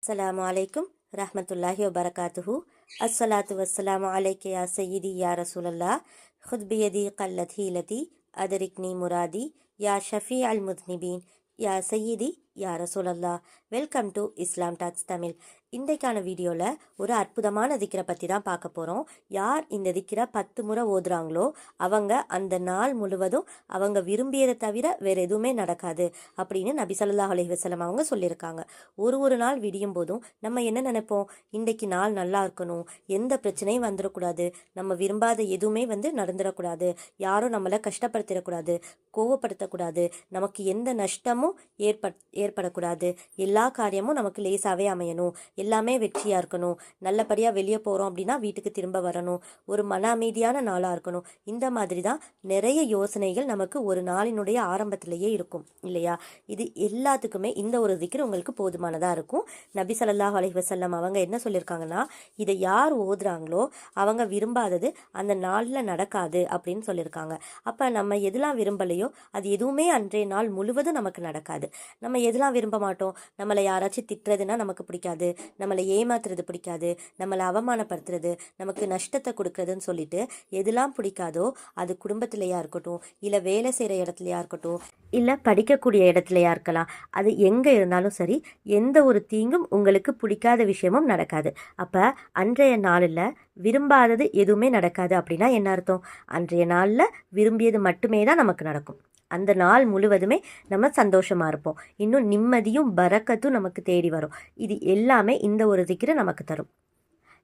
அஸ்ஸலாமு அலைக்கும் ரஹ்மத்துல்லாஹி வபரகாத்துஹு. அஸ்ஸலாத்து வஸ்ஸலாமு அலைக்க யா சய்யிதி யா ரசூலல்லா ஹுத் பியதி கல்லத் ஹீலதி அதரிக்னி முராதி யா ஷஃபி அல் முத்னிபீன் யா சய்யிதி யா ரசூலல்லா. Welcome to Islam talks Tamil. இன்றைக்கான வீடியோவில் ஒரு அற்புதமான திக்கரை பற்றி தான் பார்க்க போகிறோம். யார் இந்த திக்கரை 10 முறை ஓதுறாங்களோ அவங்க அந்த நாள் முழுவதும் அவங்க விரும்பியதை தவிர வேறு எதுவுமே நடக்காது அப்படின்னு நபி ஸல்லல்லாஹு அலைஹி வஸல்லம் அவங்க சொல்லியிருக்காங்க. ஒரு நாள் விடியும் போதும் நம்ம என்ன நினைப்போம், இன்றைக்கு நாள் நல்லா இருக்கணும், எந்த பிரச்சனையும் வந்துடக்கூடாது, நம்ம விரும்பாத எதுவுமே நடந்துடக்கூடாது, யாரும் நம்மளை கஷ்டப்படுத்திடக்கூடாது, கோவப்படுத்தக்கூடாது, நமக்கு எந்த நஷ்டமும் ஏற்படக்கூடாது, எல்லா காரியமும் நமக்கு லேசாகவே அமையணும், எல்லாமே வெற்றியாக இருக்கணும், நல்லபடியாக வெளியே போகிறோம் அப்படின்னா வீட்டுக்கு திரும்ப வரணும், ஒரு மன அமைதியான நாளாக இருக்கணும். இந்த மாதிரி தான் நிறைய யோசனைகள் நமக்கு ஒரு நாளினுடைய ஆரம்பத்திலேயே இருக்கும் இல்லையா? இது எல்லாத்துக்குமே இந்த ஒரு திக்ர் உங்களுக்கு போதுமானதாக இருக்கும். நபி ஸல்லல்லாஹு அலைஹி வஸல்லம் அவங்க என்ன சொல்லியிருக்காங்கன்னா, இதை யார் ஓதுறாங்களோ அவங்க விரும்பாதது அந்த நாளில் நடக்காது அப்படின்னு சொல்லியிருக்காங்க. அப்போ நம்ம எதெல்லாம் விரும்பலையோ அது எதுவுமே அன்றைய நாள் முழுவதும் நமக்கு நடக்காது. நம்ம எதெல்லாம் விரும்ப மாட்டோம், நம்மளை யாராச்சும் திட்டுறதுன்னா நமக்கு பிடிக்காது, நம்மளை ஏமாத்துறது பிடிக்காது, நம்மளை அவமானப்படுத்துறது, நமக்கு நஷ்டத்தை கொடுக்குறதுன்னு சொல்லிட்டு எதெல்லாம் பிடிக்காதோ அது குடும்பத்திலையா இருக்கட்டும், இல்லை வேலை செய்கிற இடத்துலையா இருக்கட்டும், இல்லை படிக்கக்கூடிய இடத்துலையா இருக்கலாம், அது எங்கே இருந்தாலும் சரி, எந்த ஒரு தீங்கும் உங்களுக்கு பிடிக்காத விஷயமும் நடக்காது. அப்போ அன்றைய நாளில் விரும்பாதது எதுவுமே நடக்காது அப்படின்னா என்ன அர்த்தம்? அன்றைய நாளில் விரும்பியது மட்டுமே தான் நமக்கு நடக்கும். அந்த நாள் முழுவதுமே நம்ம சந்தோஷமாக இருப்போம், இன்னும் நிம்மதியும் பரக்கத்தும் நமக்கு தேடி வரும். இது எல்லாமே இந்த ஒரு திக்ரு நமக்கு தரும்.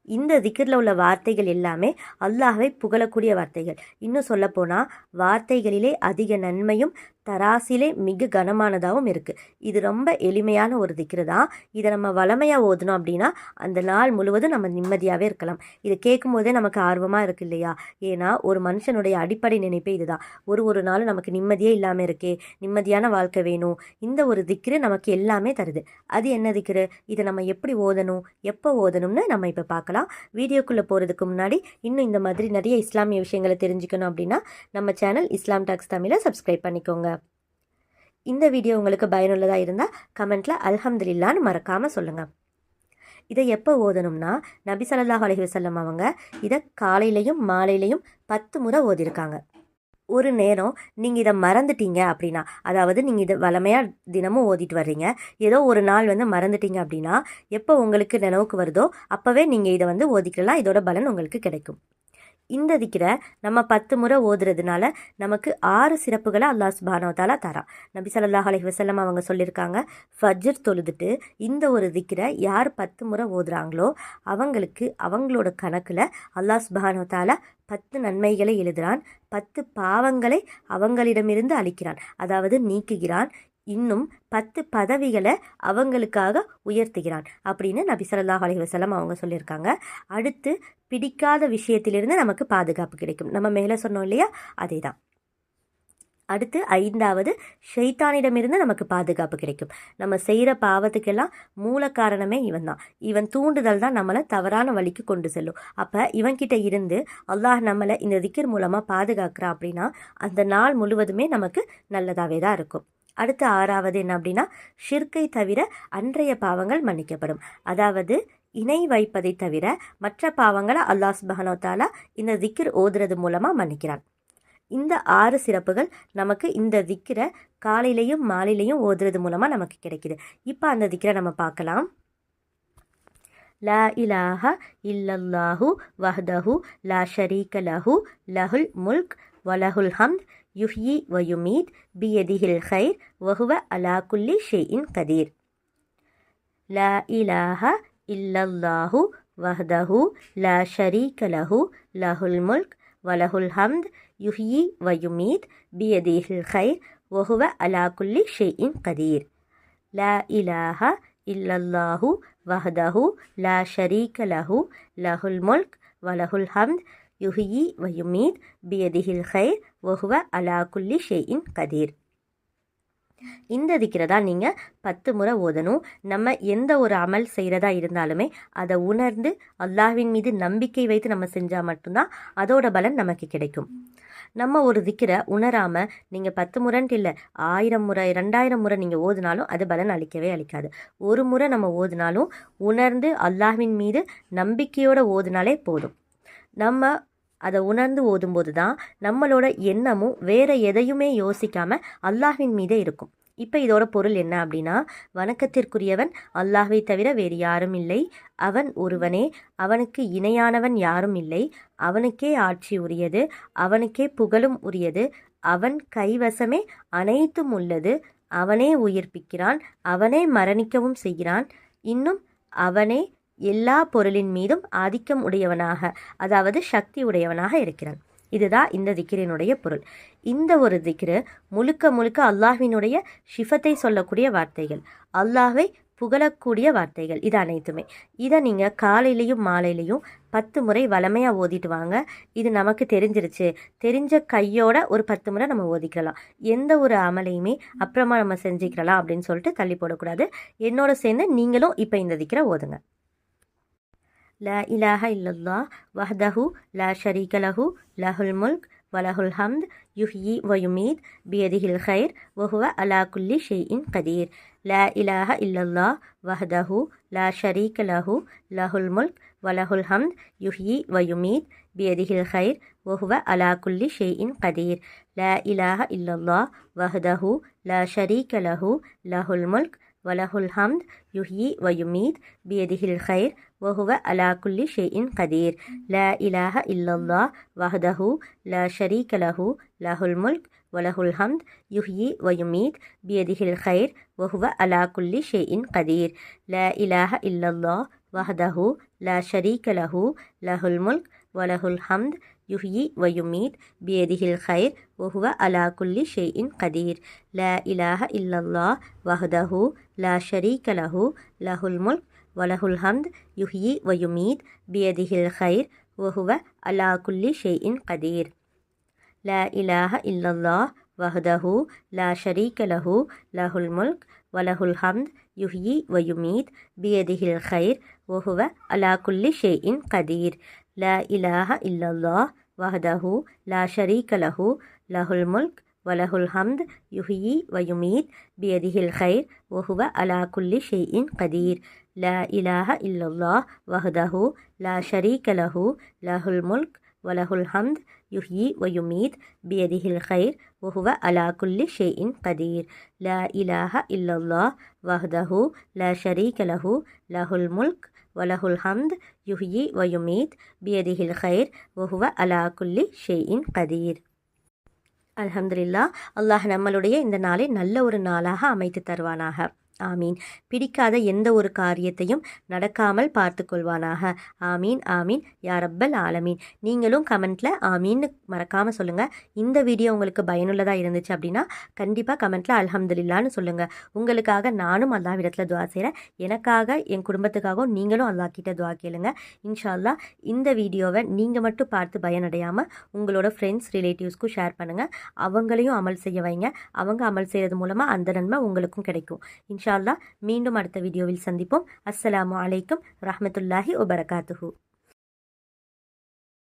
இந்த திக்ரில் உள்ள வார்த்தைகள் எல்லாமே அல்லாஹ்வை புகழக்கூடிய வார்த்தைகள். இன்னும் சொல்லப்போனால் வார்த்தைகளிலே அதிக நன்மையும் தராசிலே மிக கனமானதாகவும் இருக்குது. இது ரொம்ப எளிமையான ஒரு திக்ரு தான். இதை நம்ம வளமையாக ஓதணும் அப்படின்னா அந்த நாள் முழுவதும் நம்ம நிம்மதியாகவே இருக்கலாம். இதை கேட்கும் போதே நமக்கு ஆர்வமாக இருக்கு இல்லையா? ஏன்னா ஒரு மனுஷனுடைய அடிப்படை நினைப்பே இதுதான். ஒரு நாள் நமக்கு நிம்மதியே இல்லாமல் இருக்கே, நிம்மதியான வாழ்க்கை வேணும். இந்த ஒரு திக்ரு நமக்கு எல்லாமே தருது. அது என்ன திக்ரு, இதை நம்ம எப்படி ஓதணும், எப்போ ஓதணும்னு நம்ம இப்போ பார்க்கலாம். வீடியோக்குள்ளே போகிறதுக்கு முன்னாடி இன்னும் இந்த மாதிரி நிறைய இஸ்லாமிய விஷயங்களை தெரிஞ்சுக்கணும் அப்படின்னா நம்ம சேனல் இஸ்லாம் டாக்ஸ் தமிழை சப்ஸ்கிரைப் பண்ணிக்கோங்க. இந்த வீடியோ உங்களுக்கு பயனுள்ளதாக இருந்தால் கமெண்ட்டில் அல்ஹம்துலில்லான்னு மறக்காமல் சொல்லுங்கள். இதை எப்போ ஓதணும்னா, நபி ஸல்லல்லாஹு அலைஹி வஸல்லம் அவங்க இதை காலையிலையும் மாலையிலையும் 10 முறை ஓதியிருக்காங்க. ஒரு நேரம் நீங்கள் இதை மறந்துட்டீங்க அப்படின்னா, அதாவது நீங்கள் இதை வளமையாக தினமும் ஓதிட்டு வர்றீங்க, ஏதோ ஒரு நாள் மறந்துட்டீங்க அப்படின்னா, எப்போ உங்களுக்கு நினைவுக்கு வருதோ அப்போவே நீங்கள் இதை ஓதிக்கலாம். இதோட பலன் உங்களுக்கு கிடைக்கும். இந்த திக்ரை நம்ம 10 முறை ஓதுறதுனால நமக்கு 6 சிறப்புகளை அல்லாஹ் சுப்ஹானஹு வ தஆலா தரான். நபி ஸல்லல்லாஹு அலைஹி வஸல்லம் அவங்க சொல்லியிருக்காங்க, ஃபஜ்ர் தொழுதுட்டு இந்த ஒரு திக்ரை யார் 10 முறை ஓதுறாங்களோ அவங்களுக்கு அவங்களோட கணக்கில் அல்லாஹ் சுப்ஹானஹு வ தஆலா 10 நன்மைகளை எழுதுகிறான், 10 பாவங்களை அவங்களிடமிருந்து அழிக்கிறான், அதாவது நீக்குகிறான், இன்னும் 10 பதவிகளை அவங்களுக்காக உயர்த்துகிறான் அப்படின்னு நபி ஸல்லல்லாஹு அலைஹி வஸல்லம் அவங்க சொல்லியிருக்காங்க. அடுத்து பிடிக்காத விஷயத்திலிருந்து நமக்கு பாதுகாப்பு கிடைக்கும். நம்ம மேலே சொன்னோம் இல்லையா, அதே தான். அடுத்து 5வது, ஷைத்தானிடமிருந்து நமக்கு பாதுகாப்பு கிடைக்கும். நம்ம செய்கிற பாவத்துக்கெல்லாம் மூல காரணமே இவன் தான். இவன் தூண்டுதல் தான் நம்மளை தவறான வழிக்கு கொண்டு செல்லும். அப்போ இவன்கிட்ட இருந்து அல்லாஹ் நம்மளை இந்த திக்ர் மூலமாக பாதுகாக்கிறான் அப்படின்னா அந்த நாள் முழுவதுமே நமக்கு நல்லதாகவே தான் இருக்கும். அடுத்து 6வது என்ன அப்படின்னா, ஷிர்கை தவிர அன்றைய பாவங்கள் மன்னிக்கப்படும். அதாவது இணை வைப்பதை தவிர மற்ற பாவங்களை அல்லாஹ் சுப்ஹானஹு வ தஆலா இந்த திக்ர் ஓதுறது மூலமாக மன்னிக்கிறான். இந்த 6 சிறப்புகள் நமக்கு இந்த திக்ரை காலையிலையும் மாலையிலையும் ஓதுறது மூலமாக நமக்கு கிடைக்குது. இப்போ அந்த திக்ரை நம்ம பார்க்கலாம். லா இலாஹ இல்லல்லாஹு வஹ்தஹு லா ஷரீக லஹு லஹுல் முல்க் வலஹுல் ஹம்த் யுஹ்யி வ யுமீத் பியதிஹில் கைர் வஹுவ அலா குல்லி ஷைஇன் கதீர். லா இலாஹ இல்லல்லாஹு வஹ்தஹு லா ஷரீக லஹு லஹுல் முல்க் வலஹுல் ஹம்த் யுஹ்யி வ யுமீத் பியதிஹில் கைர் வஹுவ அலா குல்லி ஷைஇன் கதீர். லா இலாஹ இல்லல்லாஹு வஹ்தஹு லா ஷரீக லஹு லஹுல் முல்க் வலஹுல் ஹம்த் யுஹ்யி வ யுமீத் பியதிஹில் கைர் வஹுவ அலா குல்லி ஷைஇன் கதீர். இந்த திக்ரை தான் நீங்கள் 10 முறை ஓதணும். நம்ம எந்த ஒரு அமல் செய்கிறதா இருந்தாலுமே அதை உணர்ந்து அல்லாஹ்வின் மீது நம்பிக்கை வைத்து நம்ம செஞ்சால் மட்டும்தான் அதோட பலன் நமக்கு கிடைக்கும். நம்ம ஒரு திக்ரை உணராமல் நீங்கள் 10 முறைன்ட்டு இல்லை, 1000 முறை 2000 முறை நீங்கள் ஓதுனாலும் அது பலன் அளிக்கவே அளிக்காது. ஒரு முறை நம்ம ஓதுனாலும் உணர்ந்து அல்லாஹ்வின் மீது நம்பிக்கையோடு ஓதுனாலே போதும். நம்ம அதை உணர்ந்து ஓதும்போது தான் நம்மளோட எண்ணமும் வேறு எதையுமே யோசிக்காமல் அல்லாஹ்வின் மீதே இருக்கும். இப்போ இதோட பொருள் என்ன அப்படின்னா, வணக்கத்திற்குரியவன் அல்லாஹ்வை தவிர வேறு யாரும் இல்லை, அவன் ஒருவனே, அவனுக்கு இணையானவன் யாரும் இல்லை, அவனுக்கே ஆட்சி உரியது, அவனுக்கே புகழும் உரியது, அவன் கைவசமே அனைத்தும் உள்ளது, அவனே உயிர்ப்பிக்கிறான், அவனே மரணிக்கவும் செய்கிறான், இன்னும் அவனே எல்லா பொருளின் மீதும் ஆதிக்கம் உடையவனாக, அதாவது சக்தி உடையவனாக இருக்கிறான். இதுதான் இந்த திக்ரினுடைய பொருள். இந்த ஒரு திக்ரு முழுக்க முழுக்க அல்லாஹ்வினுடைய ஷிஃபத்தை சொல்லக்கூடிய வார்த்தைகள், அல்லாஹ்வை புகழக்கூடிய வார்த்தைகள், இது அனைத்துமே. இதை நீங்கள் காலையிலையும் மாலையிலையும் 10 முறை வளமையாக ஓதிட்டு வாங்க. இது நமக்கு தெரிஞ்சிருச்சு, தெரிஞ்ச கையோட ஒரு 10 முறை நம்ம ஓதிக்கலாம். எந்த ஒரு அமலையுமே அப்புறமா நம்ம செஞ்சுக்கலாம் அப்படின்னு சொல்லிட்டு தள்ளி போடக்கூடாது. என்னோட சேர்ந்து நீங்களும் இப்போ இந்த திக்ரை ஓதுங்க. லா இலாஹ இல்லல்லாஹ் வஹ்தஹு லா ஷரீக லஹு லஹுல் முல்க் வலஹுல் ஹம்த் யுஹ்யி வயுமீத் பியதிஹில் கைர் வஹுவ அலா குல்லி ஷைஇன் கதீர். லா இலாஹ இல்லல்லாஹ் வஹ்தஹு லா ஷரீக லஹு லஹுல் முல்க் வலஹுல் ஹம்த் யுஹ்யி வயுமீத் பியதிஹில் கைர் வஹுவ அலா குல்லி ஷைஇன் கதீர். லா இலாஹ இல்லல்லாஹ் வஹ்தஹு லா ஷரீக லஹு லஹுல் முல்க் வலஹுல் ஹம்த் யுஹ்யி வயுமீத் பியதிஹில் கைர் வஹுவ அலா குல்லி ஷைஇன் கதீர். லா இலாஹ இல்லல்லாஹ் வஹ்தஹு லா ஷரீக லஹு லஹுல் முல்க் வலஹுல் ஹம்த் யுஹ்யி வயுமீத் பியதிஹில் கைர் வஹுவ அலா குல்லி ஷைஇன் கதீர். லா இலாஹ இல்லல்லாஹ் வஹ்தஹு லா ஷரீக லஹு லஹுல் முல்க் வலஹுல் ஹம்த் யுஹ்யி வயுமீத் பியதிஹில் கைர் வஹுவ அலா குல்லி ஷைஇன் கதீர். லா இலாஹ இல்லல்லாஹ் வஹ்தஹு லா ஷரீக லஹு லஹுல் முல்க் வலஹுல் ஹம்த் யுஹ்யி வயுமீத் பியதிஹில் கைர் வஹுவ அலா குல்லி ஷைஇன் கதீர். லா இலாஹ இல்லல்லாஹ் வஹ்தஹு லா ஷரீக லஹு லஹுல் முல்க் வலஹுல் ஹம்த் யுஹ்யி வயுமீத் பியதிஹில் கைர் வஹுவ அலா குல்லி ஷைஇன் கதீர். லா இலாஹ இல்லல்லாஹ் வஹ்தஹு லா ஷரீக லஹு லஹுல் முல்க் வலஹுல் ஹம்த் யுஹ்யி வயுமீத் பியதிஹில் கைர் வஹுவ அலா குல்லி ஷைஇன் கதீர். லா இலாஹ இல்லல்லாஹ் வஹ்தஹு லா ஷரீக லஹு லஹுல் முல்க் வலஹுல் ஹம்த் யுஹ்யி வயுமீத் பியதிஹில் கைர் வஹுவ அலா குல்லி ஷைஇன் கதீர். லா இலாஹ இல்லல்லாஹ் வஹ்தஹு லா ஷரீக லஹு லஹுல் முல்க் வலஹுல் ஹம்த் யுஹ்யி வயுமீத் பியதிஹில் கைர் வஹுவ அலா குல்லி ஷைஇன் கதீர். அல்ஹம்துலில்லாஹ். அல்லாஹ் நம்மளுடைய இந்த நாளை நல்ல ஒரு நாளாக அமைத்து தருவானாக. ஆமீன். பிடிக்காத எந்த ஒரு காரியத்தையும் நடக்காமல் பார்த்து கொள்வானாக. ஆமீன் ஆமீன் யா ரப்பல் ஆலமீன். நீங்களும் கமெண்ட்டில் ஆமீன்னு மறக்காமல் சொல்லுங்கள். இந்த வீடியோ உங்களுக்கு பயனுள்ளதாக இருந்துச்சு அப்படின்னா கண்டிப்பாக கமெண்ட்டில் அல்ஹம்துலில்லான்னு சொல்லுங்கள். உங்களுக்காக நானும் அல்லாஹ்விடத்தில் துவா செய்கிறேன். எனக்காக என் குடும்பத்துக்காகவும் நீங்களும் அல்லாஹ் கிட்ட துவா கேளுங்க. இன்ஷா அல்லாஹ் இந்த வீடியோவை நீங்கள் மட்டும் பார்த்து பயனடையாமல் உங்களோட ஃப்ரெண்ட்ஸ் ரிலேட்டிவ்ஸ்க்கும் ஷேர் பண்ணுங்கள். அவங்களையும் அமல் செய்ய வைங்க. அவங்க அமல் செய்கிறது மூலமாக அந்த நன்மை உங்களுக்கும் கிடைக்கும். இன்ஷா அல்லாஹ் மீண்டும் அடுத்த வீடியோவில் சந்திப்போம். அஸ்ஸலாமு அலைக்கும் ரஹ்மத்துல்லாஹி வபரகாத்துஹு.